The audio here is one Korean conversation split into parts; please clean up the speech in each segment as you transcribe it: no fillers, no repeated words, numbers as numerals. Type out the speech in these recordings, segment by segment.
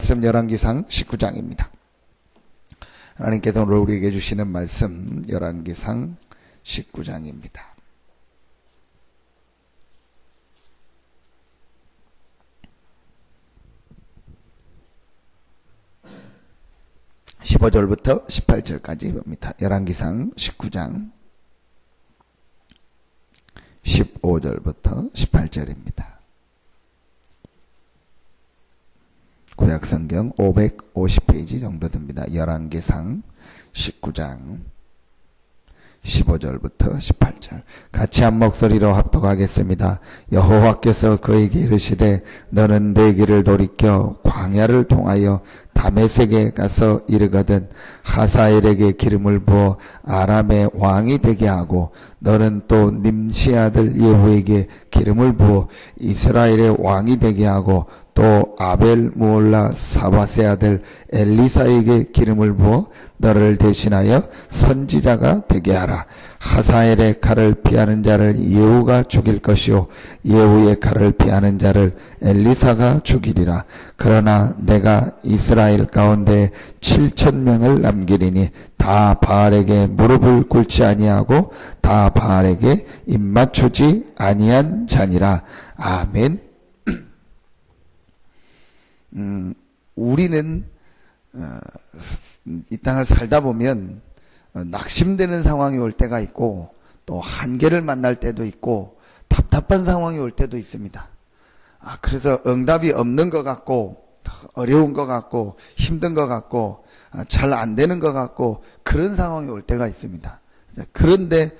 말씀 열왕기상 19장입니다. 하나님께서 오늘 우리에게 주시는 말씀 열왕기상 19장입니다. (15절부터) (18절까지) 봅니다. 열왕기상 19장 15절부터 18절입니다. 구약성경 550페이지 정도 됩니다. 열왕기상 19장 15절부터 18절. 같이 한 목소리로 합독하겠습니다. 여호와께서 그에게 이르시되 너는 내 길을 돌이켜 광야를 통하여 다메섹에 가서 이르거든 하사엘에게 기름을 부어 아람의 왕이 되게 하고 너는 또 님시 아들 예후에게 기름을 부어 이스라엘의 왕이 되게 하고 또 아벨 무올라 사바세 아들 엘리사에게 기름을 부어 너를 대신하여 선지자가 되게 하라. 하사엘의 칼을 피하는 자를 예후가 죽일 것이요 예후의 칼을 피하는 자를 엘리사가 죽이리라. 그러나 내가 이스라엘 가운데 7,000명을 남기리니 다 바알에게 무릎을 꿇지 아니하고 다 바알에게 입맞추지 아니한 자니라. 아멘. 우리는 이 땅을 살다 보면 낙심되는 상황이 올 때가 있고 또 한계를 만날 때도 있고 답답한 상황이 올 때도 있습니다. 그래서 응답이 없는 것 같고 어려운 것 같고 힘든 것 같고 잘 안 되는 것 같고 그런 상황이 올 때가 있습니다. 그런데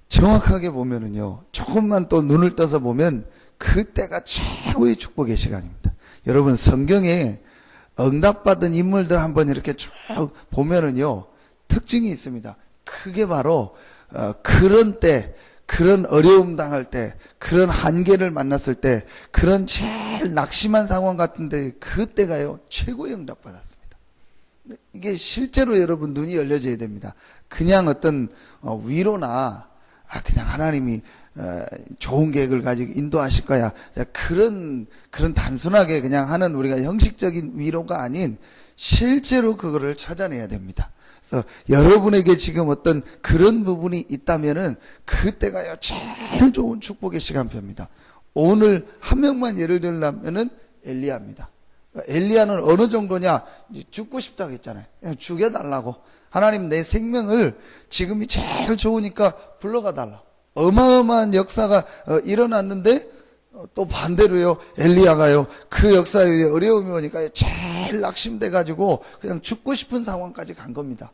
정확하게 보면은요, 조금만 또 눈을 떠서 보면 그때가 최고의 축복의 시간입니다. 여러분, 성경에 응답받은 인물들 한번 이렇게 쭉 보면은요, 특징이 있습니다. 그게 바로 그런 때, 그런 어려움 당할 때, 그런 한계를 만났을 때, 그런 제일 낙심한 상황 같은데 그때가요 최고의 응답받았습니다. 이게 실제로 여러분 눈이 열려져야 됩니다. 그냥 어떤 위로나 그냥 하나님이 좋은 계획을 가지고 인도하실 거야, 그런 단순하게 그냥 하는 우리가 형식적인 위로가 아닌 실제로 그거를 찾아내야 됩니다. 그래서 여러분에게 지금 어떤 그런 부분이 있다면은 그때가요 제일 좋은 축복의 시간표입니다. 오늘 한 명만 예를 들려면은 엘리야입니다. 엘리야는 어느 정도냐, 죽고 싶다고 했잖아요. 그냥 죽여달라고. 하나님, 내 생명을 지금이 제일 좋으니까 불러가 달라. 어마어마한 역사가 일어났는데 또 반대로요, 엘리야가요 그 역사에 어려움이 오니까 제일 낙심돼 가지고 그냥 죽고 싶은 상황까지 간 겁니다.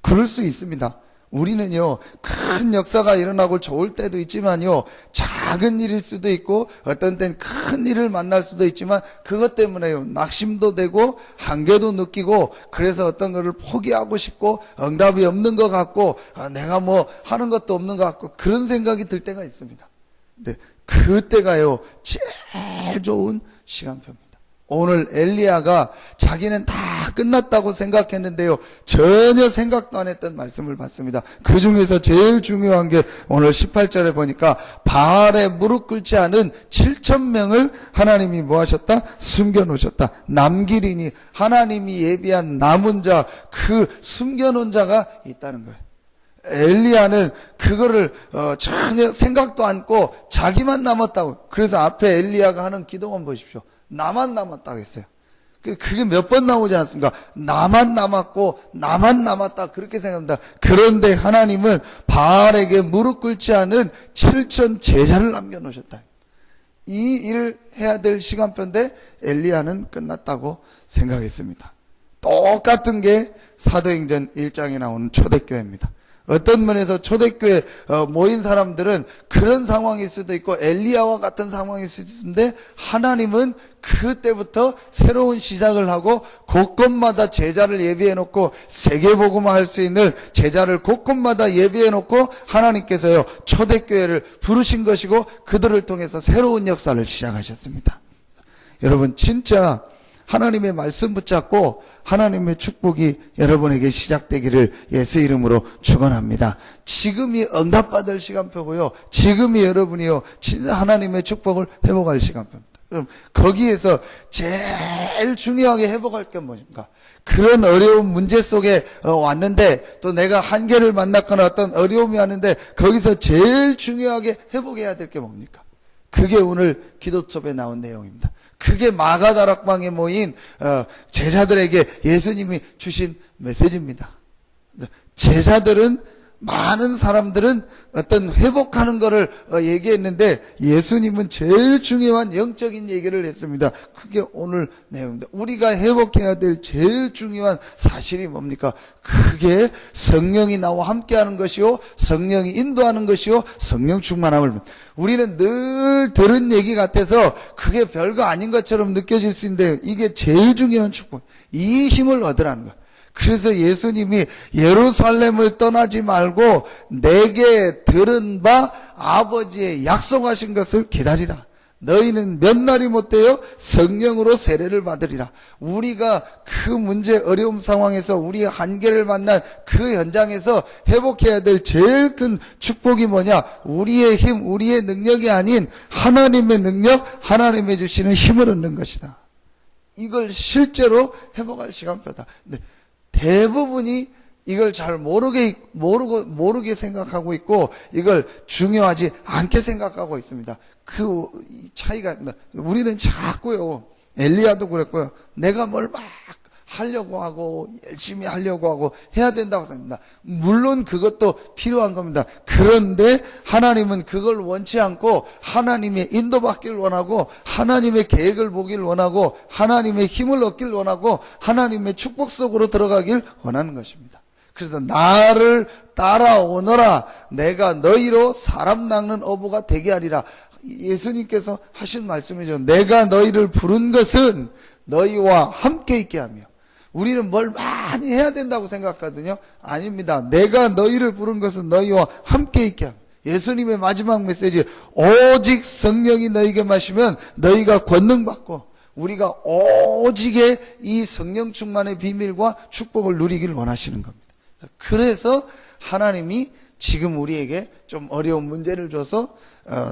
그럴 수 있습니다. 우리는요, 큰 역사가 일어나고 좋을 때도 있지만요, 작은 일일 수도 있고 어떤 땐 큰 일을 만날 수도 있지만 그것 때문에요 낙심도 되고 한계도 느끼고 그래서 어떤 것을 포기하고 싶고 응답이 없는 것 같고 내가 뭐 하는 것도 없는 것 같고 그런 생각이 들 때가 있습니다. 근데 그때가요 제일 좋은 시간표입니다. 오늘 엘리야가 자기는 다 끝났다고 생각했는데요, 전혀 생각도 안 했던 말씀을 받습니다. 그 중에서 제일 중요한 게 오늘 18절에 보니까 바알에 무릎 꿇지 않은 7,000명을 하나님이 뭐 하셨다? 숨겨놓으셨다. 남기리니 하나님이 예비한 남은 자, 그 숨겨놓은 자가 있다는 거예요. 엘리야는 그거를 전혀 생각도 않고 자기만 남았다고. 그래서 앞에 엘리야가 하는 기도만 보십시오. 나만 남았다고 했어요. 그게 몇 번 나오지 않습니까? 나만 남았고 나만 남았다, 그렇게 생각합니다. 그런데 하나님은 바알에게 무릎 꿇지 않은 7,000 제자를 남겨놓으셨다. 이 일을 해야 될 시간표인데 엘리야는 끝났다고 생각했습니다. 똑같은 게 사도행전 1장에 나오는 초대교회입니다. 어떤 면에서 초대교회 모인 사람들은 그런 상황일 수도 있고 엘리야와 같은 상황일 수도 있는데 하나님은 그때부터 새로운 시작을 하고 곳곳마다 제자를 예비해 놓고 세계복음화 할 수 있는 제자를 곳곳마다 예비해 놓고 하나님께서요 초대교회를 부르신 것이고 그들을 통해서 새로운 역사를 시작하셨습니다. 여러분, 진짜 하나님의 말씀 붙잡고 하나님의 축복이 여러분에게 시작되기를 예수 이름으로 축원합니다. 지금이 응답받을 시간표고요, 지금이 여러분이요 진짜 하나님의 축복을 회복할 시간표입니다. 그럼 거기에서 제일 중요하게 회복할 게 뭐입니까? 그런 어려운 문제 속에 왔는데 또 내가 한계를 만났거나 어떤 어려움이 왔는데 거기서 제일 중요하게 회복해야 될 게 뭡니까? 그게 오늘 기도첩에 나온 내용입니다. 그게 마가다락방에 모인 제자들에게 예수님이 주신 메시지입니다. 제자들은 많은 사람들은 어떤 회복하는 것을 얘기했는데 예수님은 제일 중요한 영적인 얘기를 했습니다. 그게 오늘 내용입니다. 우리가 회복해야 될 제일 중요한 사실이 뭡니까? 그게 성령이 나와 함께하는 것이요, 성령이 인도하는 것이요, 성령 충만함을. 우리는 늘 들은 얘기 같아서 그게 별거 아닌 것처럼 느껴질 수 있는데 이게 제일 중요한 축복. 이 힘을 얻으라는 거예요. 그래서 예수님이 예루살렘을 떠나지 말고 내게 들은 바 아버지의 약속하신 것을 기다리라. 너희는 몇 날이 못되어 성령으로 세례를 받으리라. 우리가 그 문제 어려움 상황에서 우리의 한계를 만난 그 현장에서 회복해야 될 제일 큰 축복이 뭐냐? 우리의 힘, 우리의 능력이 아닌 하나님의 능력, 하나님의 주시는 힘을 얻는 것이다. 이걸 실제로 회복할 시간표다. 네. 대부분이 이걸 잘 모르게 생각하고 있고 이걸 중요하지 않게 생각하고 있습니다. 그 차이가, 우리는 자꾸요, 엘리야도 그랬고요, 내가 뭘 막 하려고 하고 열심히 하려고 하고 해야 된다고 생각합니다. 물론 그것도 필요한 겁니다. 그런데 하나님은 그걸 원치 않고 하나님의 인도받기를 원하고 하나님의 계획을 보길 원하고 하나님의 힘을 얻길 원하고 하나님의 축복 속으로 들어가길 원하는 것입니다. 그래서 나를 따라오너라, 내가 너희로 사람 낚는 어부가 되게 하리라. 예수님께서 하신 말씀이죠. 내가 너희를 부른 것은 너희와 함께 있게 하며. 우리는 뭘 많이 해야 된다고 생각하거든요. 아닙니다. 내가 너희를 부른 것은 너희와 함께 있게 하며. 예수님의 마지막 메시지, 오직 성령이 너희에게 마시면 너희가 권능 받고, 우리가 오직의 이 성령 충만의 비밀과 축복을 누리길 원하시는 겁니다. 그래서 하나님이 지금 우리에게 좀 어려운 문제를 줘서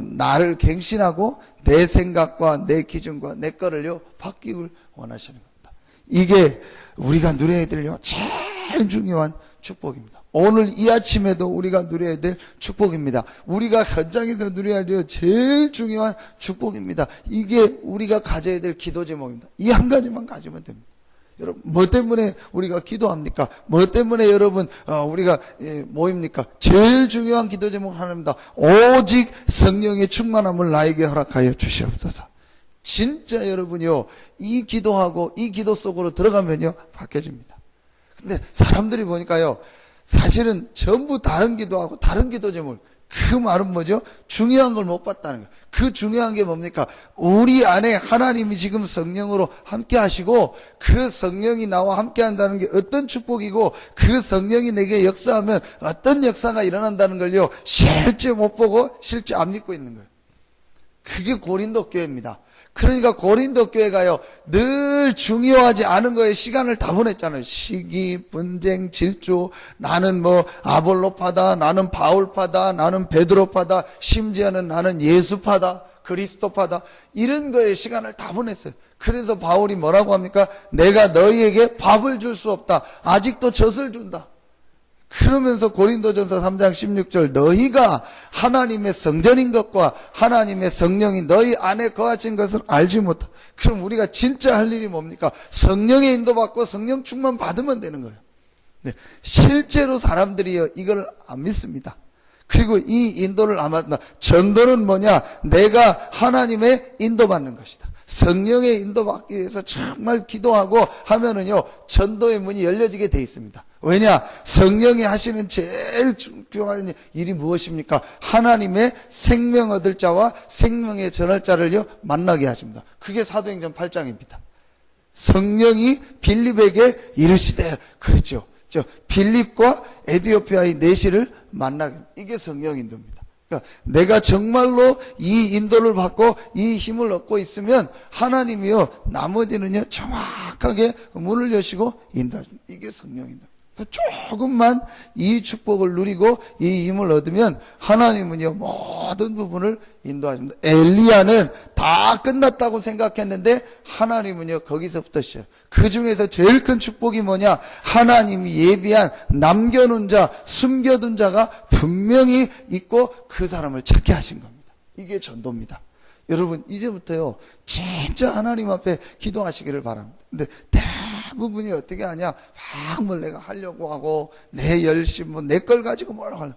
나를 갱신하고 내 생각과 내 기준과 내 거를요 바뀌길 원하시는 겁니다. 이게 우리가 누려야 될요 제일 중요한 축복입니다. 오늘 이 아침에도 우리가 누려야 될 축복입니다. 우리가 현장에서 누려야 될 제일 중요한 축복입니다. 이게 우리가 가져야 될 기도 제목입니다. 이 한 가지만 가지면 됩니다. 여러분, 뭐 때문에 우리가 기도합니까? 뭐 때문에 여러분 우리가 모입니까? 제일 중요한 기도 제목 하나입니다. 오직 성령의 충만함을 나에게 허락하여 주시옵소서. 진짜 여러분이요, 이 기도하고 이 기도 속으로 들어가면요 바뀌어집니다. 근데 사람들이 보니까요, 사실은 전부 다른 기도하고 다른 기도 제목, 그 말은 뭐죠? 중요한 걸 못 봤다는 거예요. 그 중요한 게 뭡니까? 우리 안에 하나님이 지금 성령으로 함께 하시고 그 성령이 나와 함께 한다는 게 어떤 축복이고 그 성령이 내게 역사하면 어떤 역사가 일어난다는 걸요 실제 못 보고 실제 안 믿고 있는 거예요. 그게 고린도 교회입니다. 그러니까 고린도 교회가요 늘 중요하지 않은 거에 시간을 다 보냈잖아요. 시기, 분쟁, 질주, 나는 뭐 아볼로파다, 나는 바울파다, 나는 베드로파다, 심지어는 나는 예수파다, 그리스도파다, 이런 거에 시간을 다 보냈어요. 그래서 바울이 뭐라고 합니까? 내가 너희에게 밥을 줄 수 없다, 아직도 젖을 준다. 그러면서 고린도전서 3장 16절, 너희가 하나님의 성전인 것과 하나님의 성령이 너희 안에 거하신 것을 알지 못하. 그럼 우리가 진짜 할 일이 뭡니까? 성령의 인도받고 성령 충만 받으면 되는 거예요. 네, 실제로 사람들이요 이걸 안 믿습니다. 그리고 이 인도를 안 받는다. 전도는 뭐냐? 내가 하나님의 인도받는 것이다. 성령의 인도받기 위해서 정말 기도하고 하면은요 전도의 문이 열려지게 돼 있습니다. 왜냐? 성령이 하시는 제일 중요한 일이 무엇입니까? 하나님의 생명 얻을 자와 생명의 전할 자를요 만나게 하십니다. 그게 사도행전 8장입니다. 성령이 빌립에게 이르시되, 그렇죠, 빌립과 에디오피아의 내시를 만나게, 이게 성령 인도입니다. 그러니까 내가 정말로 이 인도를 받고 이 힘을 얻고 있으면 하나님이요 나머지는요 정확하게 문을 여시고 인도하십니다. 이게 성령 인도. 조금만 이 축복을 누리고 이 힘을 얻으면 하나님은요 모든 부분을 인도하십니다. 엘리야는 다 끝났다고 생각했는데 하나님은요 거기서부터 시작. 그 중에서 제일 큰 축복이 뭐냐? 하나님이 예비한 남겨놓은 자, 숨겨둔 자가 분명히 있고 그 사람을 찾게 하신 겁니다. 이게 전도입니다. 여러분 이제부터요 진짜 하나님 앞에 기도하시기를 바랍니다. 근데 대부분이 어떻게 하냐? 막 내가 하려고 하고 내 열심 내 걸 가지고 뭘 하려.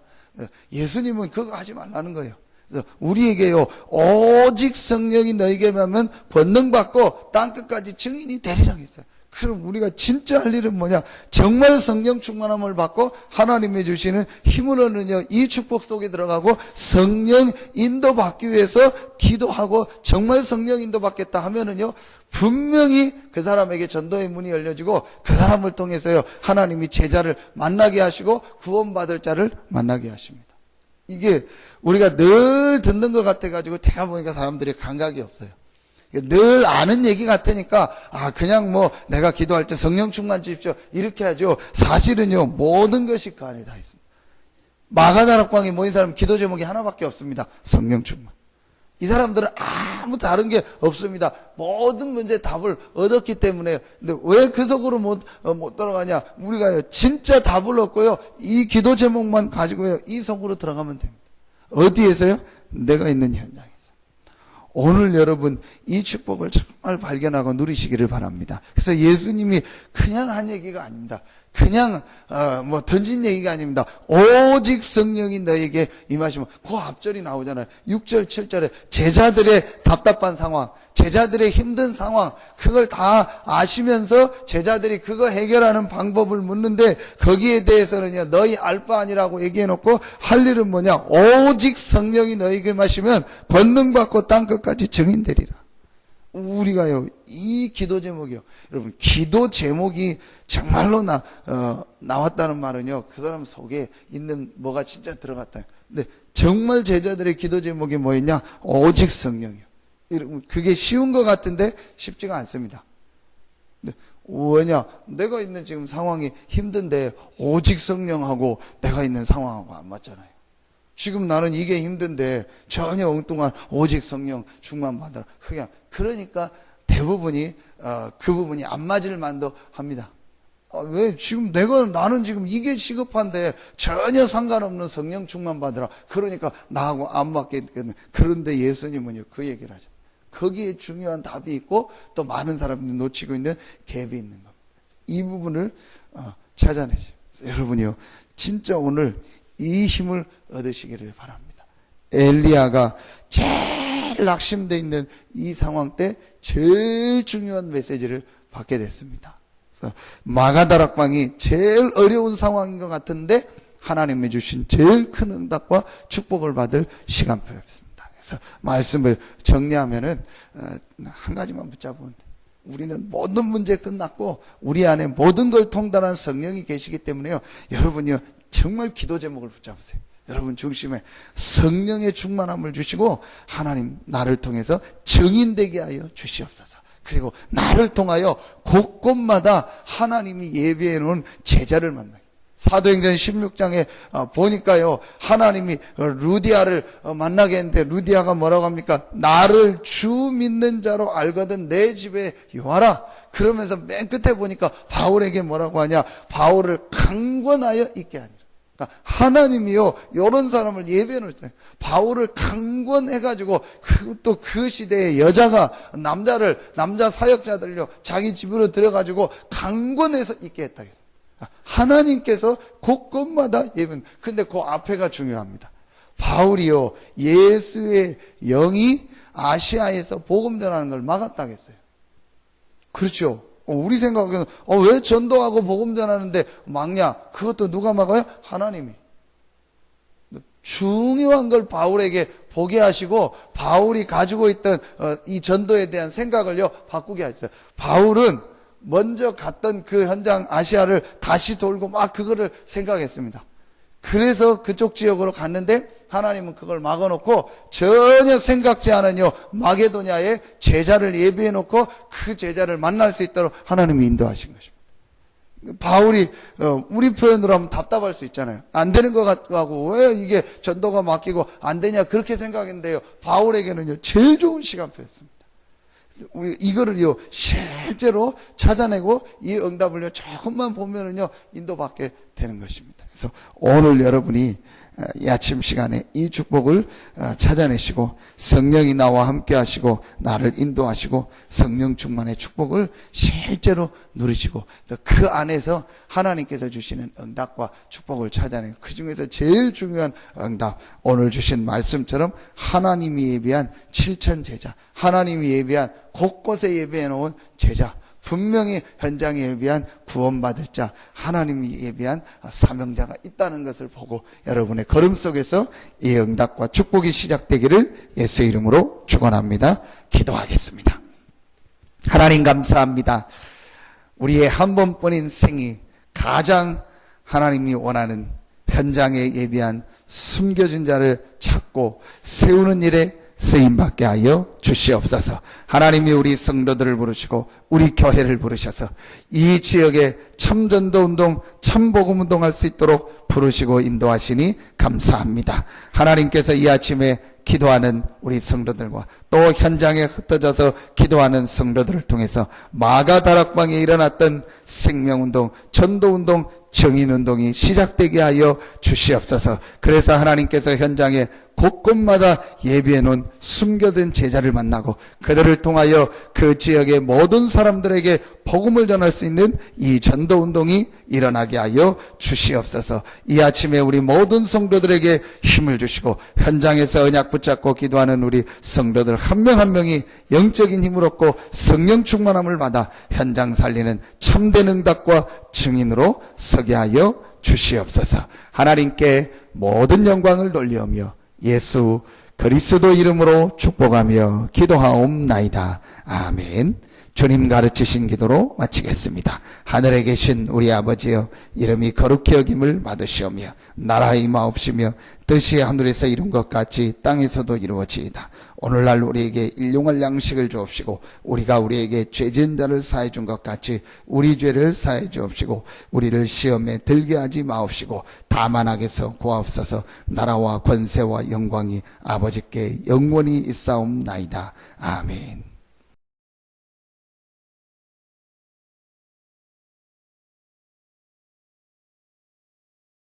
예수님은 그거 하지 말라는 거예요. 그래서 우리에게요 오직 성령이 너에게만 하면 권능 받고 땅 끝까지 증인이 되리라 했어요. 그럼 우리가 진짜 할 일은 뭐냐? 정말 성령 충만함을 받고 하나님이 주시는 힘을 얻느냐 이 축복 속에 들어가고 성령 인도받기 위해서 기도하고 정말 성령 인도받겠다 하면은요 분명히 그 사람에게 전도의 문이 열려지고 그 사람을 통해서요 하나님이 제자를 만나게 하시고 구원받을 자를 만나게 하십니다. 이게 우리가 늘 듣는 것 같아가지고 대가 보니까 사람들이 감각이 없어요. 늘 아는 얘기 같으니까 그냥 내가 기도할 때 성령 충만 주십시오 이렇게 하죠. 사실은요 모든 것이 그 안에 다 있습니다. 마가다락방에 모인 사람 기도 제목이 하나밖에 없습니다. 성령 충만. 이 사람들은 아무 다른 게 없습니다. 모든 문제의 답을 얻었기 때문에요. 근데 왜 그 속으로 못 들어가냐? 우리가요 진짜 답을 얻고요 이 기도 제목만 가지고요 이 속으로 들어가면 됩니다. 어디에서요? 내가 있는 현장에. 오늘 여러분 이 축복을 정말 발견하고 누리시기를 바랍니다. 그래서 예수님이 그냥 한 얘기가 아닙니다. 그냥 던진 얘기가 아닙니다. 오직 성령이 너에게 임하시면 그 앞절이 나오잖아요. 6절 7절에 제자들의 답답한 상황, 제자들의 힘든 상황 그걸 다 아시면서 제자들이 그거 해결하는 방법을 묻는데 거기에 대해서는요 너희 알 바 아니라고 얘기해놓고 할 일은 뭐냐? 오직 성령이 너에게 임하시면 권능 받고 땅 끝까지 증인되리라. 우리가요 이 기도 제목이요 여러분 기도 제목이 정말로 나왔다는 말은요 그 사람 속에 있는 뭐가 진짜 들어갔다. 근데 정말 제자들의 기도 제목이 뭐였냐? 오직 성령이요. 여러분 그게 쉬운 것 같은데 쉽지가 않습니다. 근데 왜냐? 내가 있는 지금 상황이 힘든데 오직 성령하고 내가 있는 상황하고 안 맞잖아요. 지금 나는 이게 힘든데 전혀 엉뚱한 오직 성령 충만 받으라. 그러니까 대부분이 그 부분이 안 맞을 만도 합니다. 왜 지금 나는 지금 이게 시급한데 전혀 상관없는 성령 충만 받으라. 그러니까 나하고 안 맞겠네. 그런데 예수님은요 그 얘기를 하죠. 거기에 중요한 답이 있고 또 많은 사람들이 놓치고 있는 갭이 있는 겁니다. 이 부분을 찾아내죠. 여러분이요 진짜 오늘 이 힘을 얻으시기를 바랍니다. 엘리야가 제일 낙심되어 있는 이 상황 때 제일 중요한 메시지를 받게 됐습니다. 그래서 마가다락방이 제일 어려운 상황인 것 같은데 하나님이 주신 제일 큰 응답과 축복을 받을 시간표였습니다. 그래서 말씀을 정리하면은 한 가지만 붙잡으면 돼요. 우리는 모든 문제 끝났고 우리 안에 모든 걸 통달한 성령이 계시기 때문에요. 여러분이요 정말 기도 제목을 붙잡으세요. 여러분 중심에 성령의 충만함을 주시고 하나님 나를 통해서 증인되게 하여 주시옵소서. 그리고 나를 통하여 곳곳마다 하나님이 예비해 놓은 제자를 만나요. 사도행전 16장에 보니까요 하나님이 루디아를 만나게 했는데 루디아가 뭐라고 합니까? 나를 주 믿는 자로 알거든 내 집에 요하라. 그러면서 맨 끝에 보니까 바울에게 뭐라고 하냐? 바울을 강권하여 있게 하니라. 그러니까 하나님이요 이런 사람을 예배해 놓으셨어요. 바울을 강권해가지고 또 그 시대의 여자가 남자 사역자들요 자기 집으로 들어가지고 강권해서 있게 했다. 하나님께서 곳곳마다 예배. 근데 그 앞에가 중요합니다. 바울이요 예수의 영이 아시아에서 복음 전하는 걸 막았다고 했어요. 그렇죠. 우리 생각에는 왜 전도하고 복음 전하는데 막냐? 그것도 누가 막아요? 하나님이. 중요한 걸 바울에게 보게 하시고 바울이 가지고 있던 이 전도에 대한 생각을요 바꾸게 하셨어요. 바울은 먼저 갔던 그 현장 아시아를 다시 돌고 막 그거를 생각했습니다. 그래서 그쪽 지역으로 갔는데 하나님은 그걸 막아놓고 전혀 생각지 않은요 마게도냐에 제자를 예비해놓고 그 제자를 만날 수 있도록 하나님이 인도하신 것입니다. 바울이 우리 표현으로 하면 답답할 수 있잖아요. 안 되는 것 같고 왜 이게 전도가 맡기고 안 되냐 그렇게 생각했는데요. 바울에게는요 제일 좋은 시간표였습니다. 우리 이거를요 실제로 찾아내고 이 응답을요 조금만 보면은요 인도받게 되는 것입니다. 그래서 오늘 여러분이 이 아침 시간에 이 축복을 찾아내시고 성령이 나와 함께 하시고 나를 인도하시고 성령 충만의 축복을 실제로 누리시고 그 안에서 하나님께서 주시는 응답과 축복을 찾아내고 그 중에서 제일 중요한 응답, 오늘 주신 말씀처럼 하나님이 예비한 7천 제자, 하나님이 예비한 곳곳에 예비해 놓은 제자, 분명히 현장에 예비한 구원받을 자, 하나님이 예비한 사명자가 있다는 것을 보고 여러분의 걸음 속에서 이 응답과 축복이 시작되기를 예수 이름으로 축원합니다. 기도하겠습니다. 하나님 감사합니다. 우리의 한 번뿐인 생이 가장 하나님이 원하는 현장에 예비한 숨겨진 자를 찾고 세우는 일에 쓰임받게 하여 주시옵소서. 하나님이 우리 성도들을 부르시고 우리 교회를 부르셔서 이 지역에 참전도운동, 참복음운동 할 수 있도록 부르시고 인도하시니 감사합니다. 하나님께서 이 아침에 기도하는 우리 성도들과 또 현장에 흩어져서 기도하는 성도들을 통해서 마가다락방에 일어났던 생명운동, 전도운동, 정인운동이 시작되게 하여 주시옵소서. 그래서 하나님께서 현장에 곳곳마다 예비해 놓은 숨겨둔 제자를 만나고 그들을 통하여 그 지역의 모든 사람들에게 복음을 전할 수 있는 이 전도운동이 일어나게 하여 주시옵소서. 이 아침에 우리 모든 성도들에게 힘을 주시고 현장에서 언약 붙잡고 기도하는 우리 성도들 한 명 한 명이 영적인 힘을 얻고 성령 충만함을 받아 현장 살리는 참된 응답과 증인으로 서게 하여 주시옵소서. 하나님께 모든 영광을 돌리오며 예수 그리스도 이름으로 축복하며 기도하옵나이다. 아멘. 주님 가르치신 기도로 마치겠습니다. 하늘에 계신 우리 아버지여, 이름이 거룩히 여김을 받으시오며 나라가 임하옵시며 뜻이 하늘에서 이룬 것 같이 땅에서도 이루어지이다. 오늘날 우리에게 일용할 양식을 주옵시고 우리가 우리에게 죄 지은 자를 사해 준 것 같이 우리 죄를 사해 주옵시고 우리를 시험에 들게 하지 마옵시고 다만 악에서 구하옵소서. 나라와 권세와 영광이 아버지께 영원히 있사옵나이다. 아멘.